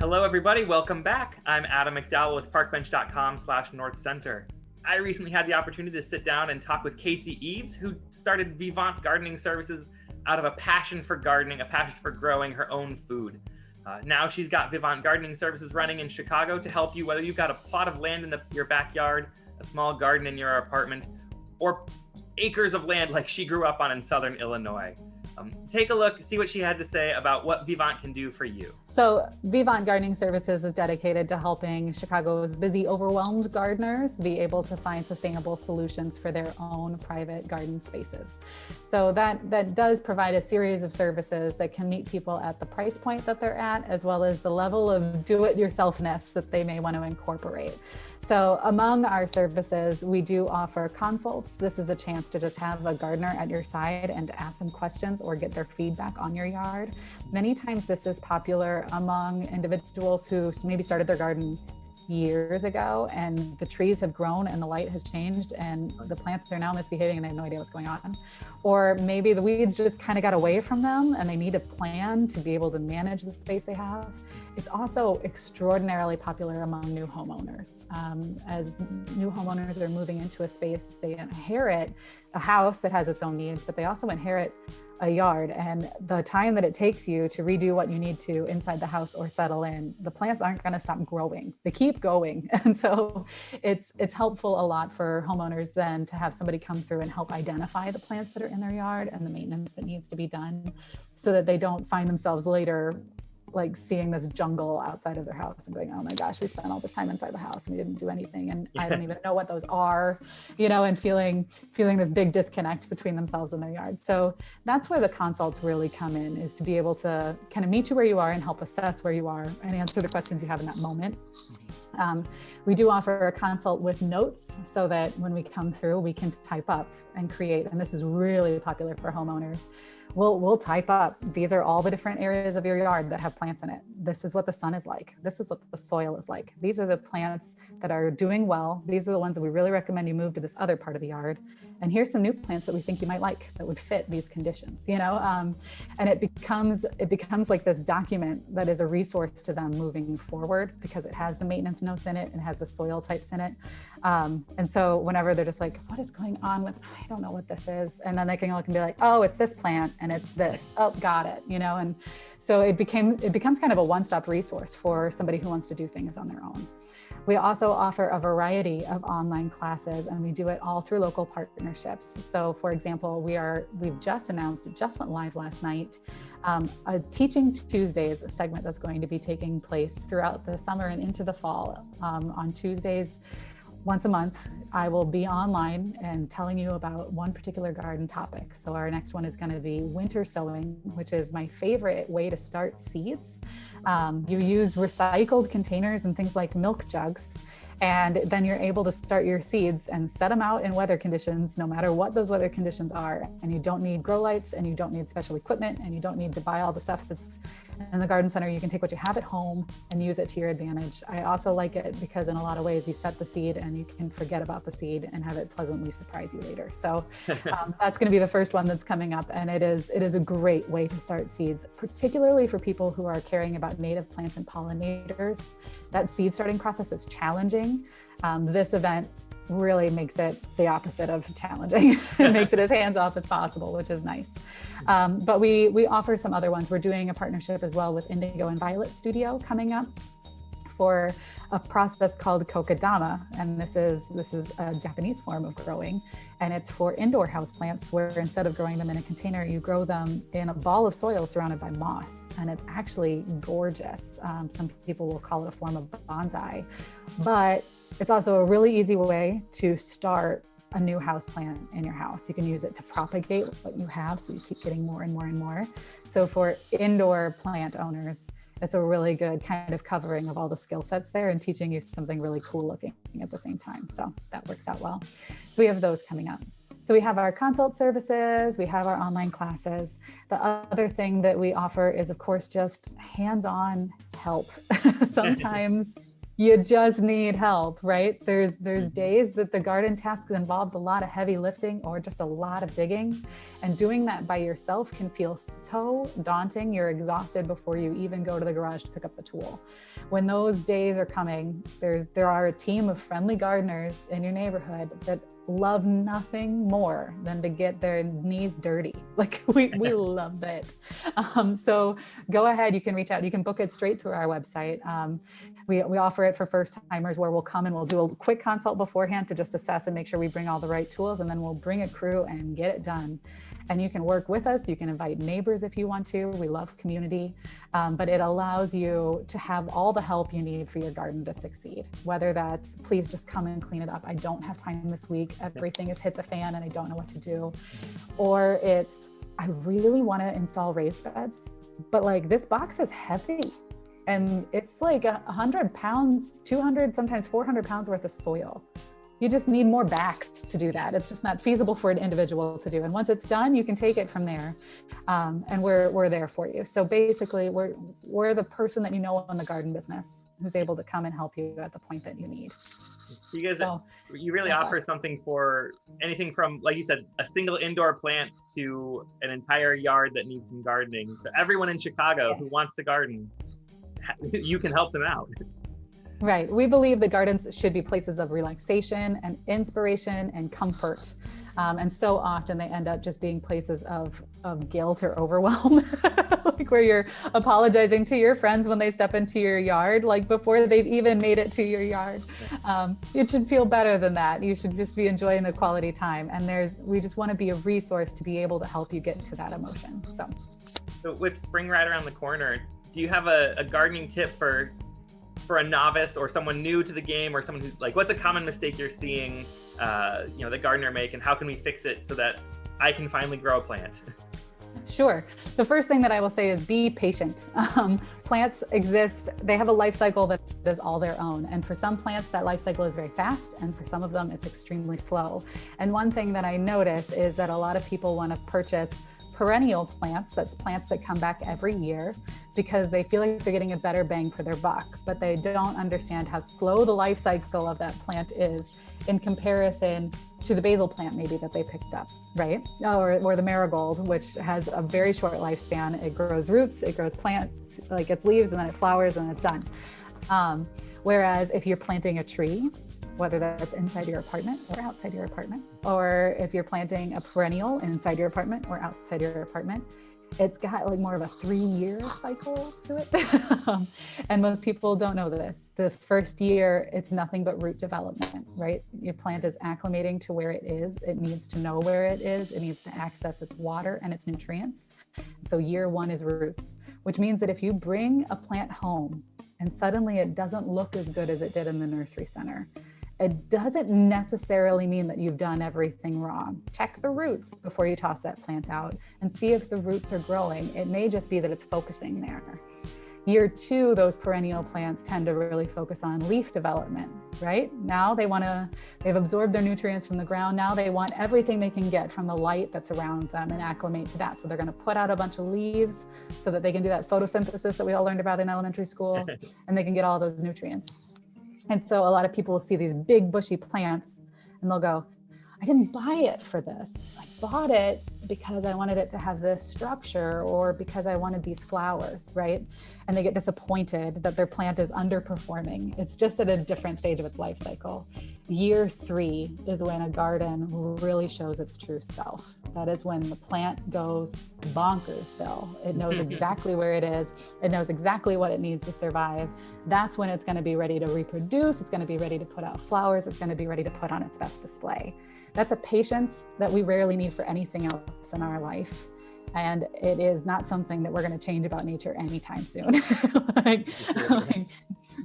Hello, everybody. Welcome back. I'm Adam McDowell with parkbench.com/North Center. I recently had the opportunity to sit down and talk with Kasey Eaves, who started Vivant Gardening Services out of a passion for gardening, a passion for growing her own food. Now she's got Vivant Gardening Services running in Chicago to help you, whether you've got a plot of land in your backyard, a small garden in your apartment, or acres of land like she grew up on in Southern Illinois. Take a look, see what she had to say about what Vivant can do for you. So Vivant Gardening Services is dedicated to helping Chicago's busy, overwhelmed gardeners be able to find sustainable solutions for their own private garden spaces. So that does provide a series of services that can meet people at the price point that they're at, as well as the level of do-it-yourselfness that they may want to incorporate. So among our services, we do offer consults. This is a chance to just have a gardener at your side and to ask them questions or get their feedback on your yard. Many times this is popular among individuals who maybe started their garden years ago and the trees have grown and the light has changed and the plants are now misbehaving and they have no idea what's going on. Or maybe the weeds just kind of got away from them and they need a plan to be able to manage the space they have. It's also extraordinarily popular among new homeowners. As new homeowners are moving into a space, they inherit a house that has its own needs, but they also inherit a yard, and the time that it takes you to redo what you need to inside the house or settle in, the plants aren't going to stop growing. They keep going. And so it's helpful a lot for homeowners then to have somebody come through and help identify the plants that are in their yard and the maintenance that needs to be done so that they don't find themselves later like seeing this jungle outside of their house and going, oh my gosh, we spent all this time inside the house and we didn't do anything. And I don't even know what those are, and feeling this big disconnect between themselves and their yard. So that's where the consults really come in, is to be able to kind of meet you where you are and help assess where you are and answer the questions you have in that moment. We do offer a consult with notes so that when we come through, we can type up and create. And this is really popular for homeowners. We'll type up, these are all the different areas of your yard that have plants in it. This is what the sun is like. This is what the soil is like. These are the plants that are doing well. These are the ones that we really recommend you move to this other part of the yard. And here's some new plants that we think you might like that would fit these conditions, and it becomes like this document that is a resource to them moving forward because it has the maintenance notes in it and has the soil types in it. And so whenever they're just like, what is going on with, I don't know what this is. And then they can look and be like, oh, it's this plant and it's this. Oh, got it. And so it becomes kind of a one-stop resource for somebody who wants to do things on their own. We also offer a variety of online classes, and we do it all through local partnerships. So for example, we've just announced, it just went live last night, a Teaching Tuesdays segment that's going to be taking place throughout the summer and into the fall. On Tuesdays, once a month, I will be online and telling you about one particular garden topic. So our next one is going to be winter sowing, which is my favorite way to start seeds. You use recycled containers and things like milk jugs, and then you're able to start your seeds and set them out in weather conditions, no matter what those weather conditions are. And you don't need grow lights, and you don't need special equipment, and you don't need to buy all the stuff that's in the garden center. You can take what you have at home and use it to your advantage. I also like it because in a lot of ways you set the seed and you can forget about the seed and have it pleasantly surprise you later. So that's going to be the first one that's coming up. And it is a great way to start seeds, particularly for people who are caring about native plants and pollinators. That seed starting process is challenging. This event really makes it the opposite of challenging. It makes it as hands-off as possible, which is nice. But we offer some other ones. We're doing a partnership as well with Indigo and Violet Studio coming up for a process called kokedama. And this is a Japanese form of growing. And it's for indoor houseplants where instead of growing them in a container, you grow them in a ball of soil surrounded by moss. And it's actually gorgeous. Some people will call it a form of bonsai, but it's also a really easy way to start a new house plant in your house. You can use it to propagate what you have, so you keep getting more and more and more. So for indoor plant owners, it's a really good kind of covering of all the skill sets there and teaching you something really cool looking at the same time. So that works out well. So we have those coming up. So we have our consult services, we have our online classes. The other thing that we offer is, of course, just hands-on help. Sometimes You just need help, right? There's days that the garden task involves a lot of heavy lifting or just a lot of digging. And doing that by yourself can feel so daunting. You're exhausted before you even go to the garage to pick up the tool. When those days are coming, there are a team of friendly gardeners in your neighborhood that love nothing more than to get their knees dirty. Like we love it. So go ahead, you can reach out, you can book it straight through our website. We offer it for first timers where we'll come and we'll do a quick consult beforehand to just assess and make sure we bring all the right tools, and then we'll bring a crew and get it done. And you can work with us. You can invite neighbors if you want to. We love community, but it allows you to have all the help you need for your garden to succeed. Whether that's, please just come and clean it up. I don't have time this week. Everything has hit the fan and I don't know what to do. Or it's, I really want to install raised beds, but like this box is heavy. And it's like 100 pounds, 200, sometimes 400 pounds worth of soil. You just need more backs to do that. It's just not feasible for an individual to do. And once it's done, you can take it from there. And we're there for you. So basically, we're the person that you know in the garden business who's able to come and help you at the point that you need. You guys, you really offer something for anything from, like you said, a single indoor plant to an entire yard that needs some gardening. So everyone in Chicago who wants to garden, you can help them out. Right. We believe the gardens should be places of relaxation and inspiration and comfort. And so often they end up just being places of guilt or overwhelm, like where you're apologizing to your friends when they step into your yard, like before they've even made it to your yard. It should feel better than that. You should just be enjoying the quality time. And we just want to be a resource to be able to help you get to that emotion. So with spring right around the corner, do you have a gardening tip for a novice or someone new to the game, or someone who's like, what's a common mistake you're seeing, the gardener make, and how can we fix it so that I can finally grow a plant? Sure. The first thing that I will say is be patient. Plants exist, they have a life cycle that is all their own. And for some plants, that life cycle is very fast. And for some of them, it's extremely slow. And one thing that I notice is that a lot of people want to purchase perennial plants, that's plants that come back every year, because they feel like they're getting a better bang for their buck, but they don't understand how slow the life cycle of that plant is in comparison to the basil plant maybe that they picked up, right? Or the marigold, which has a very short lifespan. It grows roots, it grows plants, like its leaves, and then it flowers and it's done. Whereas if you're planting a tree, whether that's inside your apartment or outside your apartment, or if you're planting a perennial inside your apartment or outside your apartment, it's got like more of a 3-year cycle to it. And most people don't know this. The first year, it's nothing but root development, right? Your plant is acclimating to where it is. It needs to know where it is. It needs to access its water and its nutrients. So year 1 is roots, which means that if you bring a plant home and suddenly it doesn't look as good as it did in the nursery center, it doesn't necessarily mean that you've done everything wrong. Check the roots before you toss that plant out and see if the roots are growing. It may just be that it's focusing there. Year 2, those perennial plants tend to really focus on leaf development, right? Now they've absorbed their nutrients from the ground. Now they want everything they can get from the light that's around them and acclimate to that. So they're going to put out a bunch of leaves so that they can do that photosynthesis that we all learned about in elementary school, and they can get all those nutrients. And so a lot of people will see these big bushy plants and they'll go, I didn't buy it for this. I bought it because I wanted it to have this structure or because I wanted these flowers, right? And they get disappointed that their plant is underperforming. It's just at a different stage of its life cycle. Year 3 is when a garden really shows its true self. That is when the plant goes bonkersville. It knows exactly where it is. It knows exactly what it needs to survive. That's when it's going to be ready to reproduce. It's going to be ready to put out flowers. It's going to be ready to put on its best display. That's a patience that we rarely need for anything else in our life. And it is not something that we're going to change about nature anytime soon. like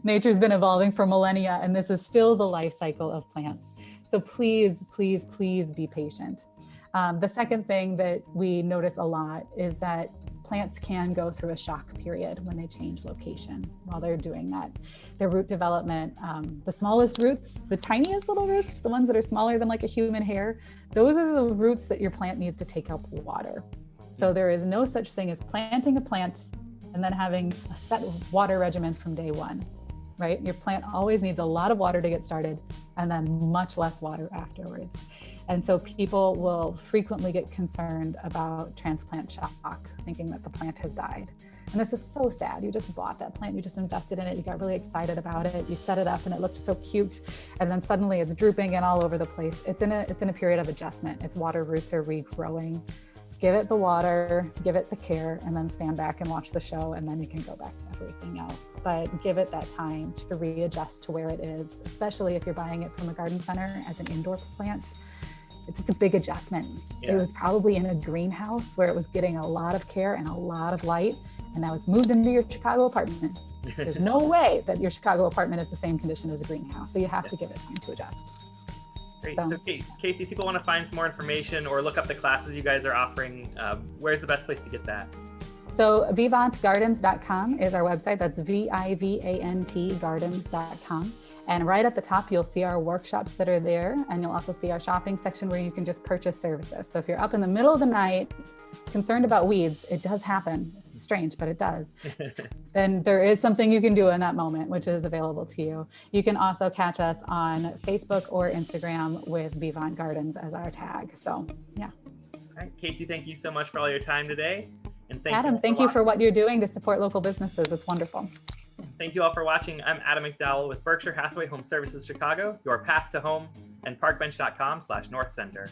nature's been evolving for millennia, and this is still the life cycle of plants. So please, please, please be patient. The second thing that we notice a lot is that plants can go through a shock period when they change location while they're doing that. Their root development, the smallest roots, the tiniest little roots, the ones that are smaller than like a human hair, those are the roots that your plant needs to take up water. So there is no such thing as planting a plant and then having a set water regimen from day 1. right? Your plant always needs a lot of water to get started and then much less water afterwards. And so people will frequently get concerned about transplant shock, thinking that the plant has died. And this is so sad. You just bought that plant, you just invested in it, you got really excited about it, you set it up and it looked so cute, and then suddenly it's drooping and all over the place. It's in a period of adjustment. Its water roots are regrowing. Give it the water, give it the care, and then stand back and watch the show, and then you can go back to everything else. But give it that time to readjust to where it is, especially if you're buying it from a garden center as an indoor plant. It's a big adjustment. Yeah. It was probably in a greenhouse where it was getting a lot of care and a lot of light, and now it's moved into your Chicago apartment. There's no way that your Chicago apartment is the same condition as a greenhouse, so you have to give it time to adjust. Great. So Kasey, if people want to find some more information or look up the classes you guys are offering, where's the best place to get that? So vivantgardens.com is our website. That's VIVANT gardens.com. And right at the top, you'll see our workshops that are there. And you'll also see our shopping section where you can just purchase services. So if you're up in the middle of the night, concerned about weeds, it does happen. It's strange, but it does. Then there is something you can do in that moment, which is available to you. You can also catch us on Facebook or Instagram with Vivant Gardens as our tag. So, yeah. All right, Kasey, thank you so much for all your time today. And Adam, thank you for what you're doing to support local businesses. It's wonderful. Thank you all for watching. I'm Adam McDowell with Berkshire Hathaway HomeServices Chicago, your path to home, and parkbench.com/northcenter.